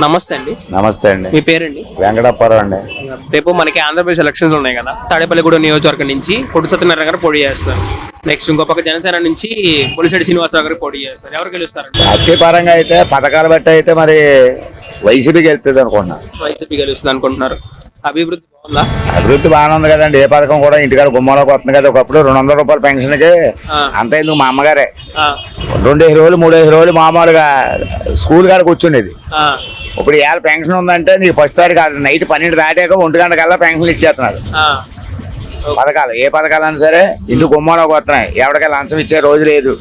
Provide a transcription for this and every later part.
నమస్తే అండి. నమస్తే అండి. మీ పేరండి? వెంకటప్పారావు అండి. రేపు మనకి ఆంధ్రప్రదేశ్ ఎలక్షన్స్ ఉన్నాయి కదా, తాడేపల్లిగూడెం నియోజకవర్గం నుంచి కొట్టు సత్యనారాయణ గారు పోటీ చేస్తారు. నెక్స్ట్ ఇంకో పక్క జనసేన నుంచి పొలిశెట్టి శ్రీనివాసరావు గారు పోటీ చేస్తారు. ఎవరు గెలుస్తారు? పార్టీ పరంగా అయితే పథకాలు బట్టి అయితే మరి వైసీపీకి వెళ్తుంది అనుకున్నా. వైసీపీ గెలుస్తుంది అనుకుంటున్నారు. అభివృద్ధి బాగుందా? అభివృద్ధి బాగానే ఉంది కదండి. ఏ పథకం కూడా ఇంటికాడ గుమ్మలోకి వస్తుంది కదా. ఒకప్పుడు 200 రూపాయల పెన్షన్కి అంత ఎందుకు మా అమ్మగారే 2 రోజులు 3 రోజులు మామూలుగా స్కూల్ కాడ కూర్చుండేది. ఇప్పుడు ఇవాళ పెన్షన్ ఉందంటే నీకు ఫస్ట్ తారీఖు నైట్ 12 దాటాక 1 గంట కల్లా పెన్షన్లు ఇచ్చేస్తున్నారు. పథకాలు ఏ పథకాలన్నా సరే ఇంటి గుమ్మలోకి వస్తున్నాయి. ఎవరికై లంచం ఇచ్చే రోజు లేదు.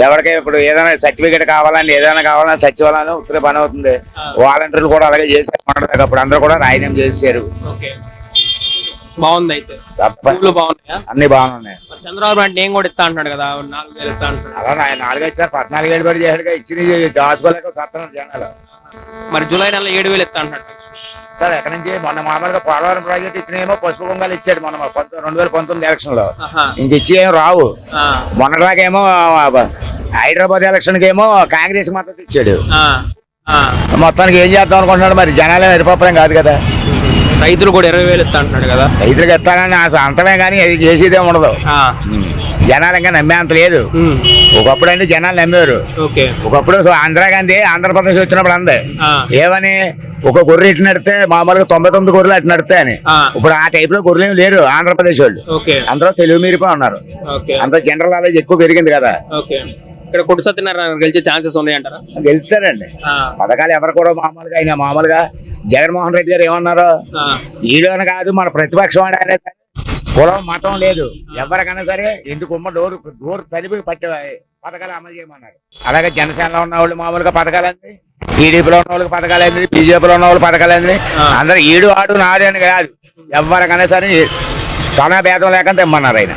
ఎవరికై ఇప్పుడు ఏదైనా సర్టిఫికేట్ కావాలండి, ఏదైనా కావాలన్నా సచివాలయం ఉత్తరే పని అవుతుంది. వాలంటీర్లు కూడా అలాగే చేశారు. అప్పుడు అందరూ కూడా రాజీనామా చేశారు. బాగుంది. అయితే బాగున్నాయా? అన్ని బాగున్నాయి. చంద్రబాబు అంటే ఏం కూడా ఇస్తా అంటాడు కదా, 4,000 ఇస్తా అంటాడు. అలా 4 ఇచ్చారు, 14,000 పడి చేశాడుగా. ఇచ్చిన దాచుకోలేక సత్తున్నారు జనాలు. మరి జూలై నెలలో 7,000 ఇస్తా అంటాడు సార్. ఎక్కడి నుంచి మొన్న మామూలుగా పోలవరం ప్రాజెక్ట్ ఇచ్చినేమో పసుపు కుంగాలు ఇచ్చాడు మొన్న 2019 ఎలక్షన్ లో. ఇంక ఇచ్చి ఏం రావు. మొన్నలాగేమో హైదరాబాద్ ఎలక్షన్ కి ఏమో కాంగ్రెస్ మద్దతు ఇచ్చాడు. మొత్తానికి ఏం చేద్దాం అనుకుంటున్నాడు మరి. జనాలే నిరపరం కాదు కదా. రైతులు కూడా 20,000 ఇస్తా అంటున్నాడు కదా. రైతులకు ఇస్తానని అంతమే కానీ అది చేసేదే ఉండదు. జనాలు ఇంకా నమ్మే అంత లేదు. ఒకప్పుడు అంటే జనాలు నమ్మేవారు. ఒకప్పుడు ఆంధ్రప్రదేశ్ వచ్చినప్పుడు అందే ఏమని ఒక గొర్రె ఇటు నడితే మామూలుగా 99 గొర్రెలు అటు నడితే అని. ఇప్పుడు ఆ టైప్ లో గొర్రెలు లేరు ఆంధ్రప్రదేశ్ వాళ్ళు. అందరూ తెలుగు మీరిపోయి ఉన్నారు. అంత జనరల్ నాలెడ్జ్ ఎక్కువ పెరిగింది కదా. ఇక్కడ కొట్టు సత్యనారాయణ గెలిచే ఛాన్సెస్ ఉన్నాయంటారా? గెలుస్తారండి. పథకాలు ఎవరు కూడా మామూలుగా జగన్మోహన్ రెడ్డి గారు ఏమన్నారు, ఈలోన కాదు మన ప్రతిపక్షం అనేది కులం మతం లేదు. ఎవరికైనా సరే ఇంటికి డోర్ తలిపి పట్టే పథకాలు అమలు చేయమన్నారు. అలాగే జనసేనలో ఉన్న వాళ్ళు మామూలుగా పథకాలండి, టీడీపీలో ఉన్న వాళ్ళకి పథకాలండి, బీజేపీలో ఉన్న వాళ్ళు పథకాలండి. అందరూ ఈడు ఆడు నాడు అని కాదు. ఎవరికైనా సరే తన భేదం లేకుండా ఇమ్మన్నారు ఆయన.